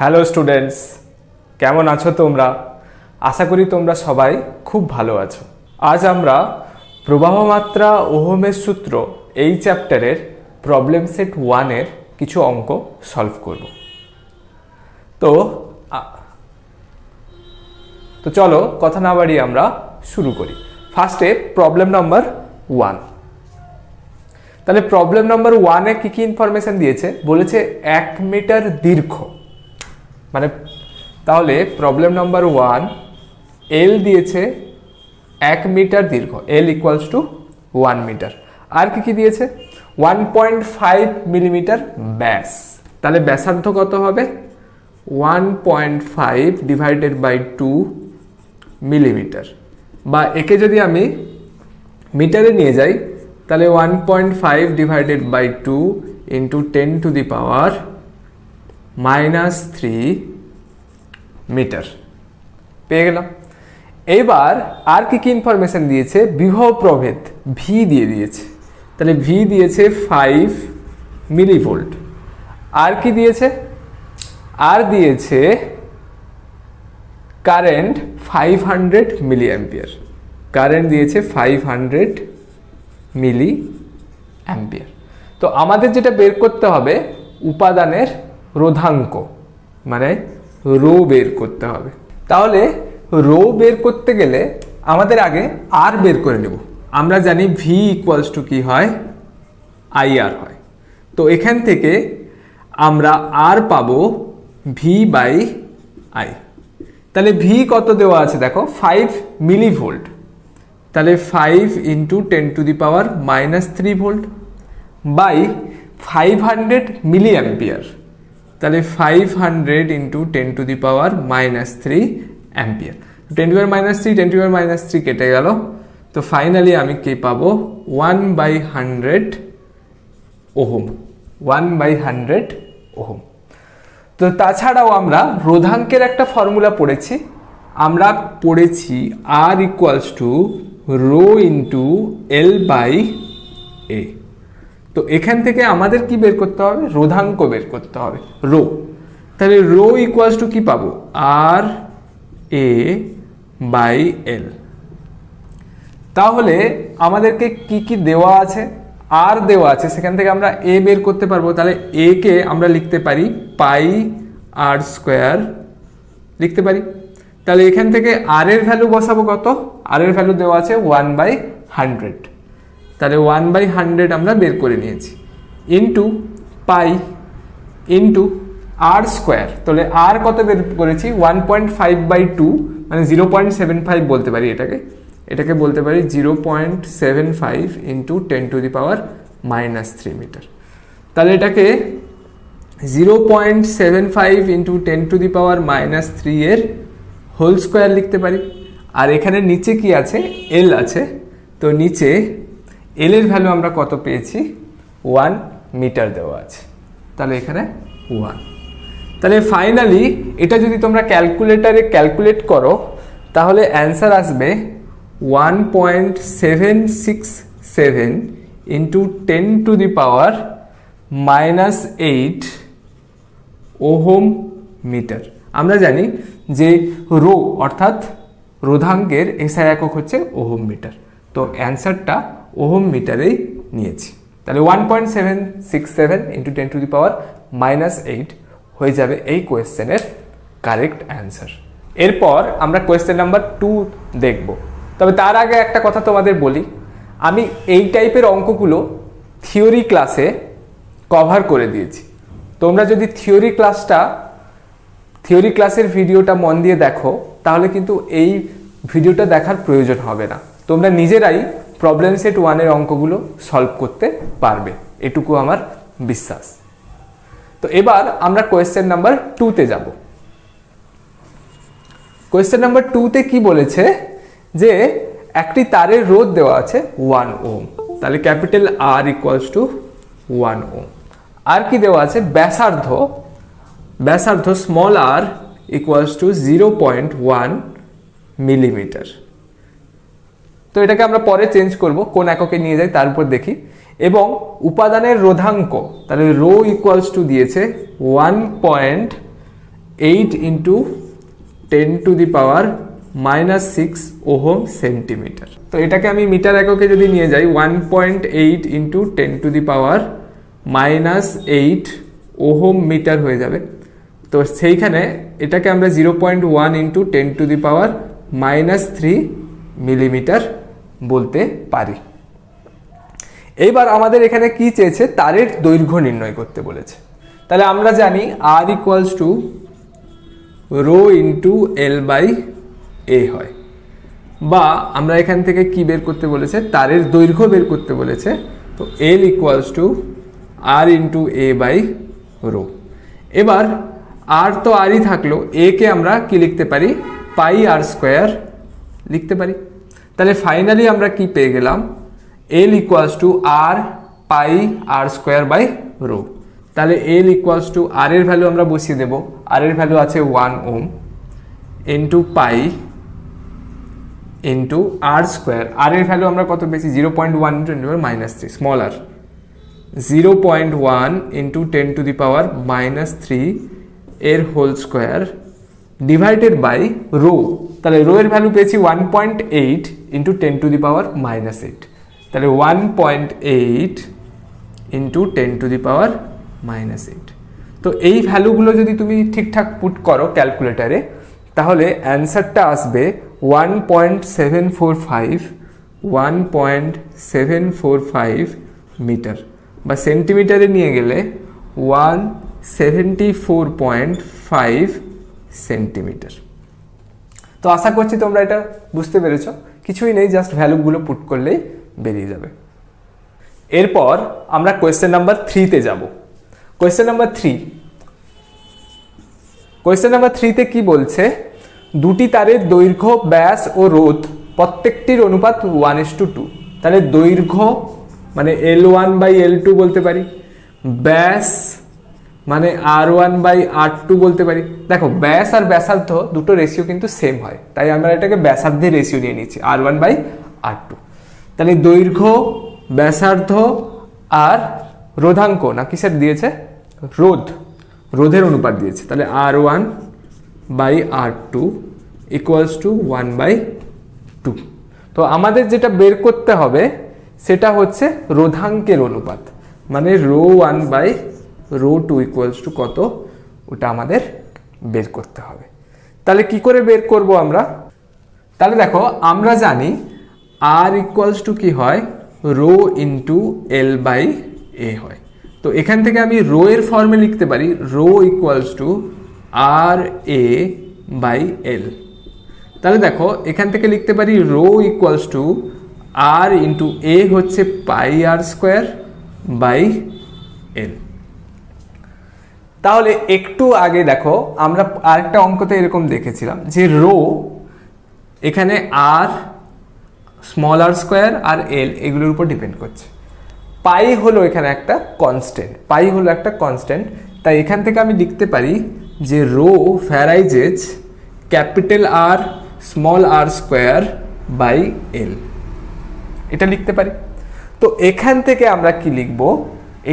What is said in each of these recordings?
Hello students, কেমন আছো তোমরা? আশা করি তোমরা সবাই খুব ভালো আছো। আজ আমরা প্রবাহ মাত্রা ওহমের সূত্র এই চ্যাপ্টারের প্রবলেম সেট 1-এর কিছু অঙ্ক সলভ করব। তো চলো কথা না বাড়িয়ে আমরা শুরু করি। ফার্স্টে প্রবলেম নাম্বার 1। তাহলে প্রবলেম নাম্বার 1-এ কি কি ইনফরমেশন দিয়েছে? বলেছে 1 মিটার দীর্ঘ, মানে তাহলে প্রবলেম নাম্বার 1 এল দিয়েছে 1 মিটার দীর্ঘ, এল ইকুয়ালস টু 1 মিটার। আর কি কি দিয়েছে? 1.5 মিলিমিটার ব্যাস। তাহলে ব্যাসার্ধ কত হবে? 1.5 ডিভাইডেড বাই 2 মিলিমিটার, বা একে যদি আমি মিটারে নিয়ে যাই তাহলে 1.5 divided by 2 into 10 to the power -3 metre পেয়ে গেলাম। এবার আর কি কি ইনফরমেশন দিয়েছে? বিভব প্রভেদ ভি দিয়ে দিয়েছে, তাহলে ভি দিয়েছে 5 মিলিভোল্ট। আর কি দিয়েছে? আর দিয়েছে কারেন্ট 500 মিলি অ্যাম্পিয়ার। কারেন্ট দিয়েছে 500 মিলি অ্যাম্পিয়ার। তো আমাদের যেটা বের করতে হবে উপাদানের রোধাঙ্ক, মানে রো বের করতে হবে। তাহলে রো বের করতে গেলে আমাদের আগে আর বের করে নেব। আমরা জানি ভি ইকুয়ালস টু কি হয়? আইআর হয়। তো এখান থেকে আমরা আর পাবো ভি বাই আই। তাহলে ভি কত দেওয়া আছে দেখো, 5 মিলিভোল্ট। তাহলে 5 into 10 to the power -3 volt by 500 milli ampere. তাহলে 500 into 10 to the power -3 ampere. 10 to the power -3 10 to the power -3 কেটে গেল। তো ফাইনালি আমি কি পাবো? 1/100 ওহম। 1/100 ওহম। তো তাছাড়াও আমরা রোধাঙ্কের একটা ফর্মুলা পড়েছি। আমরা পড়েছি R equals to rho into L by A. তো এখান থেকে আমাদের কি বের করতে হবে? রোধাঙ্ক বের করতে হবে, রো। তাহলে রো ইকুয়ালস টু কি পাবো? আর এ বাই এল। তাহলে আমাদেরকে কি কি দেওয়া আছে? আর দেওয়া আছে, সেখান থেকে আমরা এ বের করতে পারবো। তাহলে এ কে আমরা লিখতে পারি পাই আর স্কোয়ার লিখতে পারি। তাহলে এখান থেকে আর এর ভ্যালু বসাবো কত? আর এর ভ্যালু দেওয়া আছে 1/100। তাহলে 1/100 আমরা বের করে নিয়েছি, ইন্টু পাই ইন্টু আর স্কোয়ার। তাহলে আর কত বের করেছি? 1.5/2, মানে 0.75 বলতে পারি এটাকে বলতে পারি 0.75 into 10 to the power -3 metre. তাহলে এটাকে 0.75 ইন্টু 10 টু দি পাওয়ার -3 এর হোল স্কোয়ার লিখতে পারি। আর এখানে নিচে কি আছে? এল আছে। তো নিচে এল এর ভ্যালু আমরা কত পেয়েছি? 1 মিটার দেওয়া আছে। তাহলে এখানে 1। তাহলে ফাইনালি এটা যদি তোমরা ক্যালকুলেটারে ক্যালকুলেট করো তাহলে অ্যান্সার আসবে 1.767 into 10 to the power -8 ohm metre. আমরা জানি যে রো অর্থাৎ রোধাঙ্কের এসআই একক হচ্ছে ওহম মিটার। তো অ্যান্সারটা ওহম মিটারেই নিয়েছি। তাহলে 1.767 ইন্টু 10 টু দি পাওয়ার -8 হয়ে যাবে এই কোয়েশ্চেনের কারেক্ট অ্যান্সার। এরপর আমরা কোয়েশ্চেন নাম্বার 2 দেখব। তবে তার আগে একটা কথা তোমাদের বলি, আমি এই টাইপের অঙ্কগুলো থিওরি ক্লাসে কভার করে দিয়েছি। তোমরা যদি থিওরি ক্লাসের ভিডিওটা মন দিয়ে দেখো তাহলে কিন্তু এই ভিডিওটা দেখার প্রয়োজন হবে না। তোমরা নিজেরাই প্রবলেম সেট 1-এর অঙ্কগুলো সলভ করতে পারবে, এটুকু আমার বিশ্বাস। তো এবার আমরা কোয়েশ্চেন নাম্বার 2-তে যাব। কোয়েশ্চেন নাম্বার 2-তে কি বলেছে? যে একটি তারের রোধ দেওয়া আছে 1 ওহম। তাহলে capital R equals to 1 ohm. আর কি দেওয়া আছে? ব্যাসার্ধ small r equals to 0.1 millimetre. তো এটাকে আমরা পরে চেঞ্জ করব, কোন এককে নিয়ে যাই তার উপর দেখি। এবং উপাদানের রোধাঙ্ক, তাহলে রো ইকুয়ালস টু দিয়েছে 1.8 8 ইন্টু 10⁻⁻6 ওহম সেন্টিমিটার। তো এটাকে আমি মিটার এককে যদি নিয়ে যাই 1.8 ইন্টু 10⁻⁻8 ওহম মিটার হয়ে যাবে। তো সেইখানে এটাকে আমরা 0.1 ইন্টু 10⁻⁻3 মিলিমিটার বলতে পারি। এইবার আমাদের এখানে কি চেয়েছে, তারের দৈর্ঘ্য নির্ণয় করতে বলেছে। তাহলে আমরা জানি R equals to rho into L by A হয়, বা আমরা এখান থেকে কি বের করতে বলেছে, তারের দৈর্ঘ্য বের করতে বলেছে। তো L equals to R into A by rho. এবার আর তো আরই থাকলো, এ কে আমরা কি লিখতে পারি, পাই আর স্কোয়ার লিখতে পারি। তাহলে ফাইনালি আমরা কি পেয়ে গেলাম, L equals to R pi r square by rho. তাহলে এল ইকুয়ালস টু আর এর ভ্যালু আমরা বসিয়ে দেবো, আর এর ভ্যালু আছে 1 ওম ইন্টু পাই ইন্টু আর স্কোয়ার। আর এর ভ্যালু আমরা কত পেয়েছি, 0.1 ইন্টু 10⁻³ স্মল আর, 0.1 ইন্টু 10⁻³ এর whole square divided by rho. তাহলে রো এর ভ্যালু পেয়েছি 1.8 ইন্টু 10⁻⁻8। তাহলে 1.8 ইন্টু 10⁻⁻8। তো এই ভ্যালুগুলো যদি তুমি ঠিকঠাক পুট করো ক্যালকুলেটারে, তাহলে অ্যান্সারটা আসবে 1.745 মিটার, বা সেন্টিমিটারে নিয়ে গেলে 174.5 সেন্টিমিটার। তো আশা করছি তোমরা এটা বুঝতে পেরেছ। কিছুই নেই, জাস্ট ভ্যালুগুলো পুট করলেই বেরিয়ে যাবে। এরপর আমরা কোয়েশ্চেন নাম্বার 3-তে যাব। কোয়েশ্চেন নাম্বার 3-তে কি বলছে, দুটি তারের দৈর্ঘ্য, ব্যাস ও রোধ প্রত্যেকটির অনুপাত 1:2। তাহলে দৈর্ঘ্য মানে L1/L2 বলতে পারি, ব্যাস মানে R1/R2 বলতে পারি। দেখো ব্যাস আর ব্যাসার্ধ দুটো রেশিও কিন্তু সেম হয়, তাই আমরা এটাকে ব্যাসার্ধের রেশিও নিয়ে নিচ্ছি, R1/R2। তাহলে দৈর্ঘ্য, ব্যাসার্ধ আর রোধাঙ্ক না কিসের দিয়েছে, রোধের অনুপাত দিয়েছে। তাহলে R1/R2 ইকুয়ালস টু 1/2। তো আমাদের যেটা বের করতে হবে সেটা হচ্ছে রোধাঙ্কের অনুপাত, মানে ρ1/ρ2 ইকুয়ালস টু কত, ওটা আমাদের বের করতে হবে। তাহলে কি করে বের করব আমরা, তাহলে দেখো আমরা জানি R ইকুয়ালস টু কি হয়, rho into L by A হয়। তো এখান থেকে আমি রো এর ফর্মে লিখতে পারি, rho equals to R A by L. তাহলে দেখো এখান থেকে লিখতে পারি rho equals to R into A হচ্ছে pi r square by L. তাহলে একটু আগে দেখো আমরা আরেকটা অঙ্কতে এরকম দেখেছিলাম যে রো এখানে আর স্মল আর স্কোয়ার আর এল এগুলোর উপর ডিপেন্ড করছে। পাই হলো এখানে একটা কনস্ট্যান্ট, তাই এখান থেকে আমি লিখতে পারি যে rho varies as capital R small R square by L, এটা লিখতে পারি। তো এখান থেকে আমরা কি লিখব,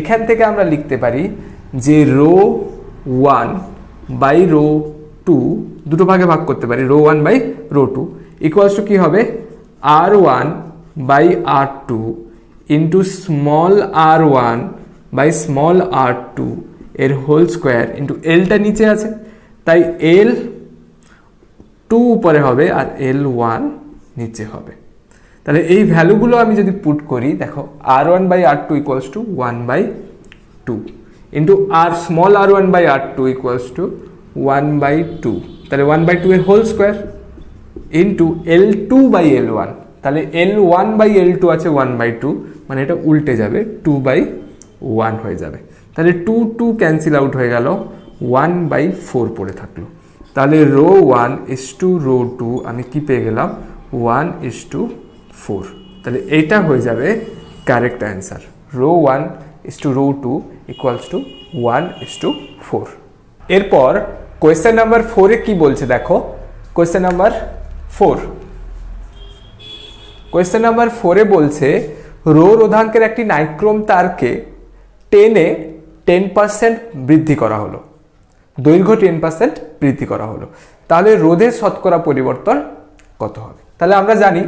এখান থেকে আমরা লিখতে পারি যে ρ1/ρ2 দুটো ভাগে ভাগ করতে পারি, ρ1/ρ2 ইকুয়ালস টু কি হবে, R1/R2 ইন্টু স্মল r1/স্মল r2 এর হোল স্কোয়ার ইন্টু এলটা নিচে আছে, তাই L2 উপরে হবে আর L1 নিচে হবে। তাহলে এই ভ্যালুগুলো আমি যদি পুট করি, দেখো R1/R2 equals to 1/2 into R small r1/R2 equals to 1/2, তাহলে 1/2 এর হোল স্কোয়ার ইন্টু L2/L1, তাহলে L1/L2 আছে 1/2, মানে এটা উল্টে যাবে 2/1 হয়ে যাবে। তাহলে 2 ক্যান্সেল আউট হয়ে গেল, 1/4 পড়ে থাকলো। তাহলে ρ1 ইস টু ρ2 আমি কি পেয়ে গেলাম, 1:4। তাহলে এইটা হয়ে যাবে correct answer, ρ1 is to ρ2 equals to 1:4। এরপর কোয়েশ্চেন নাম্বার 4-এ কি বলছে দেখো, কোয়েশ্চেন নাম্বার 4-এ বলছে রোধাঙ্কের একটি নাইক্রোম তারকে 10% বৃদ্ধি করা হলো। দৈর্ঘ্য 10% বৃদ্ধি করা হলো, তাহলে রোধের শতকরা পরিবর্তন কত হবে? তাহলে আমরা জানি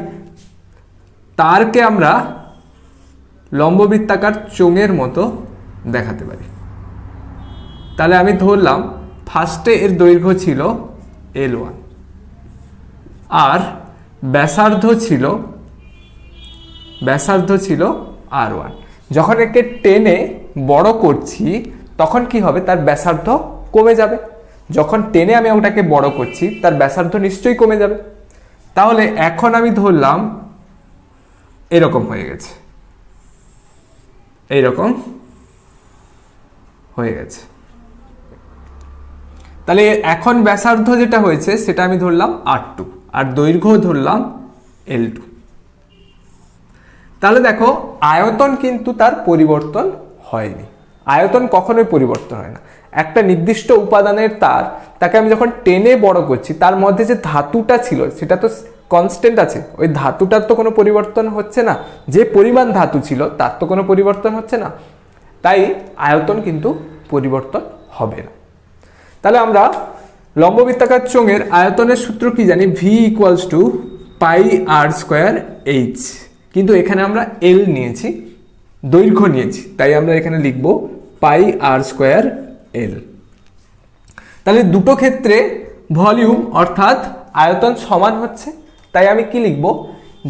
তারকে আমরা লম্ববৃত্তাকার চোঙের মতো দেখাতে পারি। তাহলে আমি ধরলাম ফার্স্টে এর দৈর্ঘ্য ছিল L1 আর ব্যাসার্ধ ছিল R1। যখন একে টেনে বড় করছি তখন কি হবে, তার ব্যাসার্ধ কমে যাবে। যখন টেনে আমি ওটাকে বড় করছি তার ব্যাসার্ধ নিশ্চয়ই কমে যাবে। তাহলে এখন আমি ধরলাম এরকম হয়ে গেছে, এইরকম হয়ে গেছে। তাহলে এখন ব্যাসার্ধ যেটা হয়েছে সেটা আমি ধরলাম R2 আর দৈর্ঘ্য ধরলাম L2। তাহলে দেখো আয়তন কিন্তু তার পরিবর্তন হয়নি। আয়তন কখনোই পরিবর্তন হয় না। একটা নির্দিষ্ট উপাদানের তাকে আমি যখন টেনে বড় করছি তার মধ্যে যে ধাতুটা ছিল সেটা তো কনস্ট্যান্ট আছে, ওই ধাতুটার তো কোনো পরিবর্তন হচ্ছে না, যে পরিমাণ ধাতু ছিল তার তো কোনো পরিবর্তন হচ্ছে না, তাই আয়তন কিন্তু পরিবর্তন হবে না। তাহলে আমরা লম্ববৃত্তাকার চোঙের আয়তনের সূত্র কি জানি, V = πr²h, কিন্তু এখানে আমরা L নিয়েছি, দৈর্ঘ্য নিয়েছি, তাই আমরা এখানে লিখব πr²L। তাহলে দুটো ক্ষেত্রে ভলিউম অর্থাৎ আয়তন সমান হচ্ছে, তাই আমি কি লিখব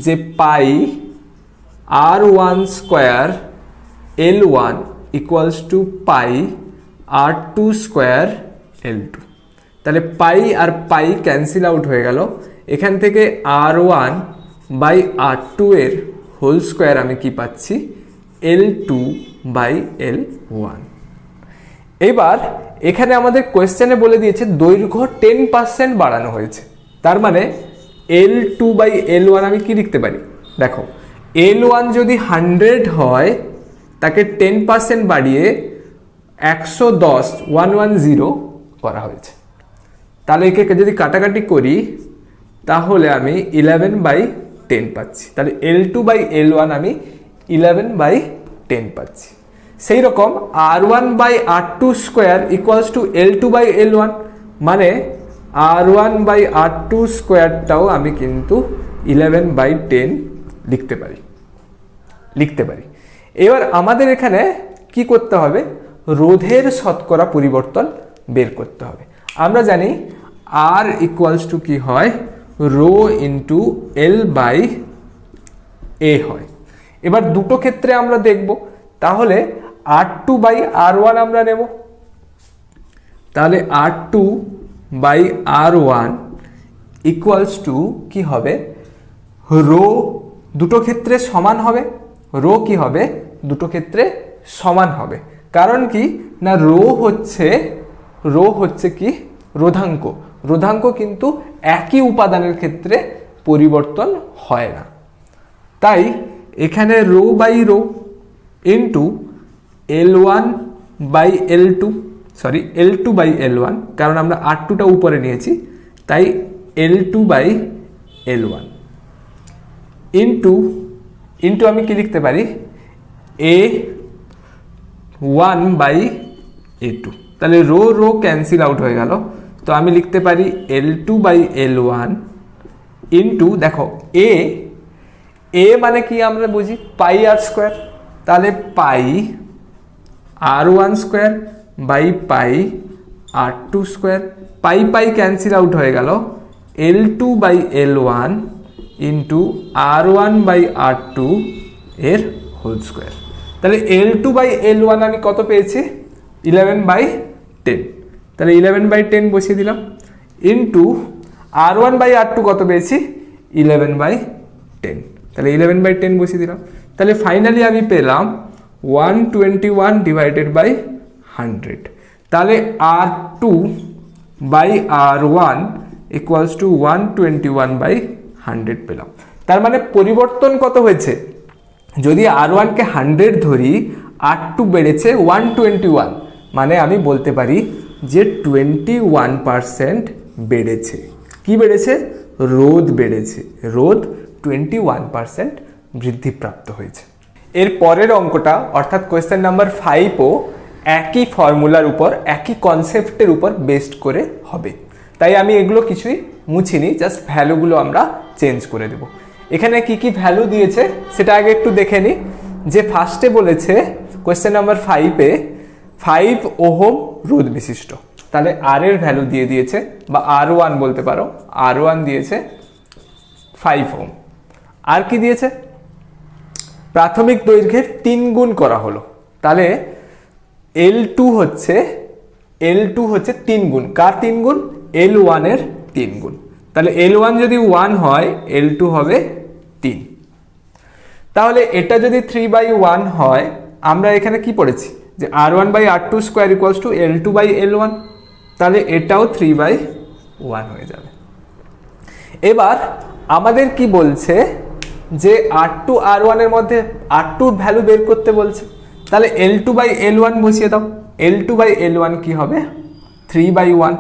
যে πr1² L1 = πr2² L2। তাহলে পাই আর পাই ক্যান্সেল আউট হয়ে গেল, এখান থেকে R1/R2 এর হোল স্কোয়ার আমি কি পাচ্ছি, L2/L1। এবার এখানে আমাদের কোয়েশ্চেনে বলে দিয়েছে দৈর্ঘ্য 10% বাড়ানো হয়েছে, তার মানে L2/L1 আমি কি লিখতে পারি, দেখো L1 যদি 100 হয় তাকে 10% বাড়িয়ে 110 করা হয়েছে। তাহলে একে যদি কাটাকাটি করি তাহলে আমি 11/10 পাচ্ছি। তাহলে L2/L1 আমি 11/10 পাচ্ছি। সেই রকম R1/R2² = L2/L1, মানে R1/R2² আমি কিন্তু 11/10 লিখতে পারি। এবার আমাদের এখানে কি করতে হবে, রোধের শতকরা পরিবর্তন বের করতে হবে। আমরা জানি R = কি হয়, ρ × L/A হয়। এবার দুটো ক্ষেত্রে আমরা দেখব, তাহলে R2/R1 আমরা নেব। তাহলে R2/R1 = কি হবে, ρ দুটো ক্ষেত্রে সমান হবে। ρ কি হবে, দুটো ক্ষেত্রে সমান হবে। কারণ কি না, ρ হচ্ছে কি রোধাঙ্ক। রোধাঙ্ক কিন্তু একই উপাদানের ক্ষেত্রে পরিবর্তন হয় না, তাই এখানে ρ/ρ ইন্টু L2/L1, কারণ আমরা R2টা উপরে নিয়েছি তাই L2/L1 ইন্টু আমি কি লিখতে পারি, A1/A2। তাহলে রো ক্যান্সেল আউট হয়ে গেল, তো আমি লিখতে পারি L2/L1 ইন্টু, দেখো A মানে কি আমরা বুঝি πr², তাহলে πr1² পাই ক্যান্সেল আউট হয়ে গেল, L2/L1 ইন্টু R1/R2 এর হোল স্কোয়ার। তাহলে L2/L1 আমি কত পেয়েছি, 11/10। তাহলে 11/10 বসিয়ে দিলাম, ইন্টু R1/R2 কত পেয়েছি, 11/10। তাহলে 11/10 বসিয়ে দিলাম। তাহলে ফাইনালি আমি পেলাম 121/100। তাহলে R2/R1 = 121/100 পেলাম। তার মানে পরিবর্তন কত হয়েছে, যদি R1কে 100 ধরি, R2 বেড়েছে 121, মানে আমি বলতে পারি যে 21% বেড়েছে। কি বেড়েছে, রোধ বেড়েছে। রোধ 21% বৃদ্ধিপ্রাপ্ত হয়েছে। এর পরের অঙ্কটা অর্থাৎ কোয়েশ্চেন নাম্বার 5ও একই ফর্মুলার উপর, একই কনসেপ্টের উপর বেসড করে হবে। তাই আমি এগুলো কিছুই মুছিনি, জাস্ট ভ্যালুগুলো আমরা চেঞ্জ করে দেব। এখানে কি কি ভ্যালু দিয়েছে সেটা আগে একটু দেখে নিই। যে ফার্স্টে বলেছে কোয়েশ্চেন নাম্বার 5-এ 5 ওহম রোধ বিশিষ্ট, তাহলে আর এর ভ্যালু দিয়ে দিয়েছে, বা R1 বলতে পারো, R1 দিয়েছে 5 ওহম। আর কি দিয়েছে? প্রাথমিক দৈর্ঘ্যের 3 গুণ করা হলো, তাহলে L2 হচ্ছে 3 গুণ, কার 3 গুণ? L1 এর 3 গুণ। তাহলে L1 যদি 1 হয়, L2 হবে 3। তাহলে এটা যদি 3/1 হয়, আমরা এখানে কি পড়েছি যে R1/R2 square equals to L2/L1, তাহলে এটাও 3/1 হয়ে যাবে। এবার আমাদের কি বলছে যে R2 R1 এর মধ্যে R2 ভ্যালু বের করতে বলছে, তাহলে L2/L1 বসিয়ে দাও। L2/L1 কি হবে? 3/1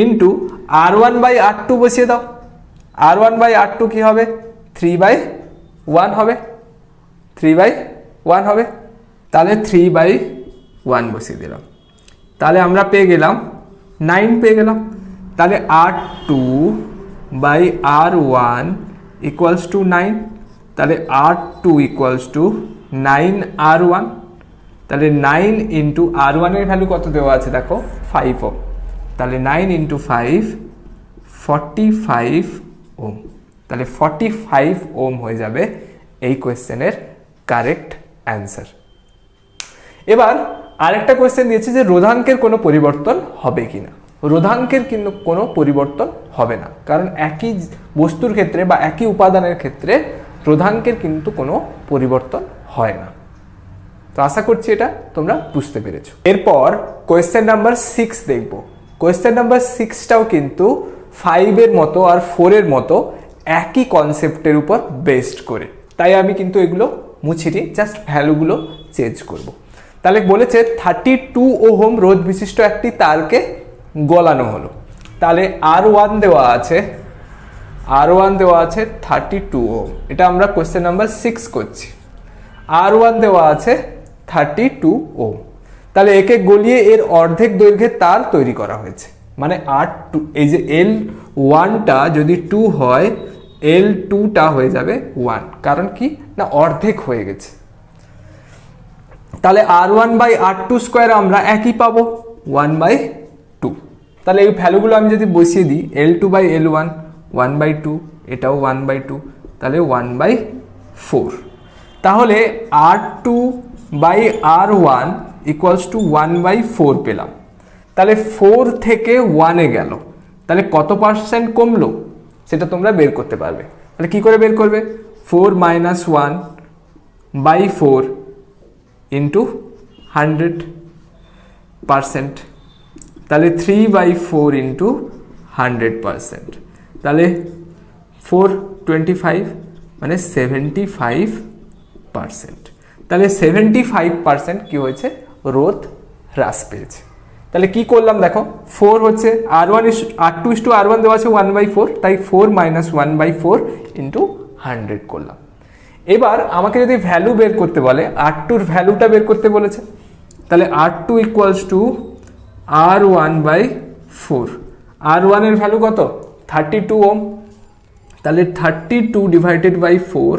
ইন্টু R1/R2 বসিয়ে দাও। R1/R2 কি হবে? 3/1 হবে, 3/1 হবে। তাহলে 3/1 বসিয়ে দিলাম, তাহলে আমরা পেয়ে গেলাম 9 পেয়ে গেলাম। তাহলে R2/R1 ইকুয়ালস টু 9, তাহলে R2 ইকুয়ালস টু 9R1। তাহলে 9 ইন্টু R1 এর ভ্যালু কত দেওয়া আছে দেখো, 5 ওহম, তাহলে 9 ইন্টু 5 45 ওহম। তাহলে 45 ওহম হয়ে যাবে এই কোয়েশ্চেনের কারেক্ট অ্যান্সার। এবার আরেকটা কোয়েশ্চেন দিয়েছে যে রোধাঙ্কের কোনো পরিবর্তন হবে কিনা। রোধাঙ্কের কিন্তু কোনো পরিবর্তন হবে না, কারণ একই বস্তুর ক্ষেত্রে বা একই উপাদানের ক্ষেত্রে রোধাঙ্কের কিন্তু কোনো পরিবর্তন হয় না। তো আশা করছি এটা তোমরা বুঝতে পেরেছো। এরপর কোয়েশ্চেন নাম্বার 6 দেখব। কোয়েশ্চেন নাম্বার 6টাও কিন্তু 5-এর মতো আর 4-এর মতো একই কনসেপ্টের উপর বেসড করে, তাই আমি কিন্তু এগুলো মুছিনি, জাস্ট ভ্যালুগুলো চেঞ্জ করব। তাহলে বলেছে 32 ওহম রোধ বিশিষ্ট একটি তারকে গলানো হলো, তাহলে R1 দেওয়া আছে 32 ওহম। এটা আমরা কোয়েশ্চেন নাম্বার 6 করছি। R1 দেওয়া আছে 32 ওহম, তাহলে একে গলিয়ে এর অর্ধেক দৈর্ঘ্যের তার তৈরি করা হয়েছে। মানে R2, এই যে L1টা যদি 2 হয়, L2টা হয়ে যাবে 1, কারণ কি না অর্ধেক হয়ে গেছে। তাহলে R1/R2 স্কোয়ার আমরা একই পাবো, 1/2। তাহলে এই ভ্যালুগুলো আমি যদি বসিয়ে দিই, L2/L1 1/2, এটাও 1/2, তাহলে 1/4। তাহলে R2/R1 ইকুয়ালস টু 1/4 পেলাম। তাহলে 4 থেকে 1-এ গেল, তাহলে কত পার্সেন্ট কমলো সেটা তোমরা বের করতে পারবে। তাহলে কি করে বের করবে? 4 - 1/4 ইন্টু 100%, তাহলে 3/4 ইন্টু 100%, তাহলে 425 মানে 75%। তাহলে 75% কি হয়েছে? রোধ হ্রাস পেয়েছে। তাহলে কি করলাম দেখো, 4 হচ্ছে R2/R1 দেওয়া আছে 1/4, তাই 4 - 1/4 ইন্টু 100 করলাম। এবার আমাকে যদি ভ্যালু বের করতে বলে, R2-র ভ্যালুটা বের করতে বলেছে, তাহলে R2 equals to R1/4। R1 এর ভ্যালু কত? 32 ওহম, তাহলে 32 ডিভাইডেড বাই 4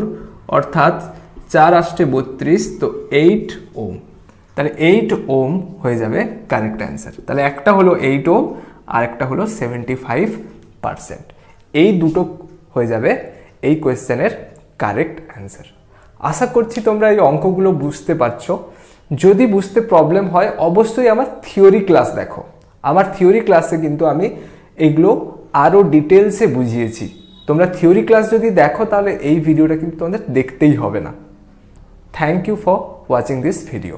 অর্থাৎ 4 আসছে 32, তো 8 ওহম। তাহলে 8 ওহম হয়ে যাবে কারেক্ট অ্যান্সার। তাহলে একটা হলো 8 ওহম আর একটা হলো 75%। এই দুটো হয়ে যাবে এই কোয়েশ্চেনের কারেক্ট অ্যান্সার। আশা করছি তোমরা এই অঙ্কগুলো বুঝতে পারছো। যদি বুঝতে প্রবলেম হয় অবশ্যই আমার থিওরি ক্লাস দেখো। আমার থিওরি ক্লাসে কিন্তু আমি এগুলো আরও ডিটেলসে বুঝিয়েছি। তোমরা থিওরি ক্লাস যদি দেখো তাহলে এই ভিডিওটা কিন্তু তোমাদের দেখতেই হবে না। Thank you for watching this video.